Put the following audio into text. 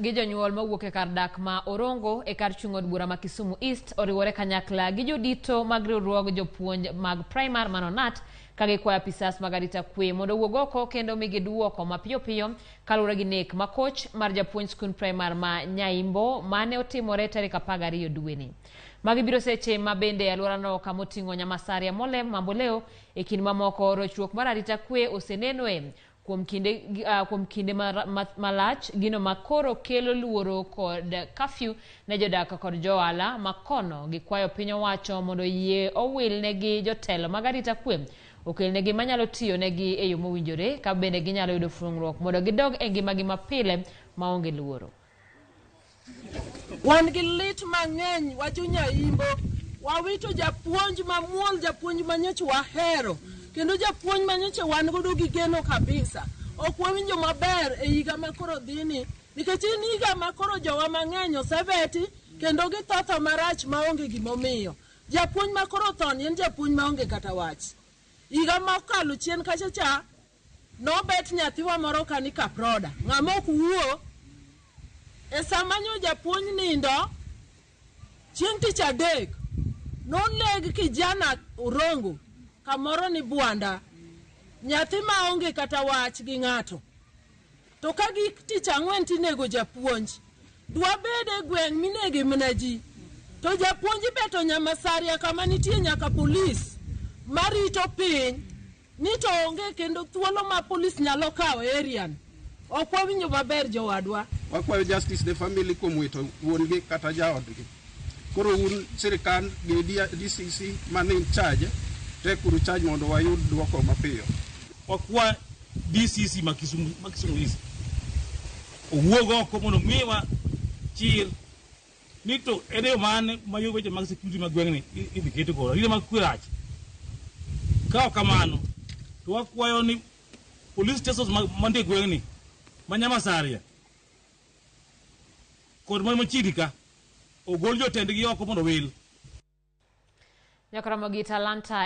gi jonyuol mawuok e kar dak ma Orongo e kar chung'od bura ma Kisumu East oriwore kanyakla gi jodito mag riwruog jopuonj mag primar manonat ka gikwayo apisas mag arita kwe mondo owuog oko kendo migi duoko mapiyo piyo kaluwore gi nek ma koch mar japuonj skul primar ma Nyaimbo mane otimore tarik 12 dweni. Magi biro seche ma bende alworano kama oting'o Nyamasaria Molem Mamboleo e kind mamoko rochruok mar arita kwe osenenoe kuom kinde malach gino makoro kelo luoro kod kafyu ne jodak kod joala makono gikwayo piny owacho mondo yie owil negi jotelo mag arita kwe okel negi manyalo tiyo negi e yo mowinjore ka bende ginyalo yudo fuong'ruok mondo gidog e ngimagi mapile maonge luoro. Wan gi lit mang'eny wacho Nyaimbo wawito japuonj mamuol japuonj manyoch wahero kendo japuonj manyoche wan godo gi geno kabisa. Ok wawinjo maber e higa makoro dhini nikech in higa makoro jowa mang'eny osebeti kendo githotho marach maonge gimomiyo. Japuonj makoro thon en japuonj maonge kata wach. Higa mokalo chien kacha cha nobet nyathiwa moro kani kaproda ng'ama ok wuo e sama nyo japuonj nindo chieng' tich adek noleg kijana Orongo kamoro ni Bwanda nyathi maonge kata wach gi ng'ato to ka gi tich ang'wen tinego japuonj dwa bede gweng' minege mna ji to japuonj beto Nyamasaria kama nitie nyaka polis marito piny ni to onge kendo thuolo ma polis nyalo kawo area ok wawinjo maber jowadwa. Wakwayo justice the family kuom wito wuongi kata jaodgi. Koro un sirikal gi DCC man in charge tekuru charge mondo wayud duoko mapiyo. Wakwa DCC ma Kisumu East owuog oko mondo miwa chir ni to ene mane mayo weche mag security mag gweng'ni idhi keto koro ile mag kwirach ka kamano to wakwayo ni police stations mande gweng'ni ma Nyamasaria kod man machiegni ka ogol jotendgi oko mondo wil. Nyaka Ramogi Talanta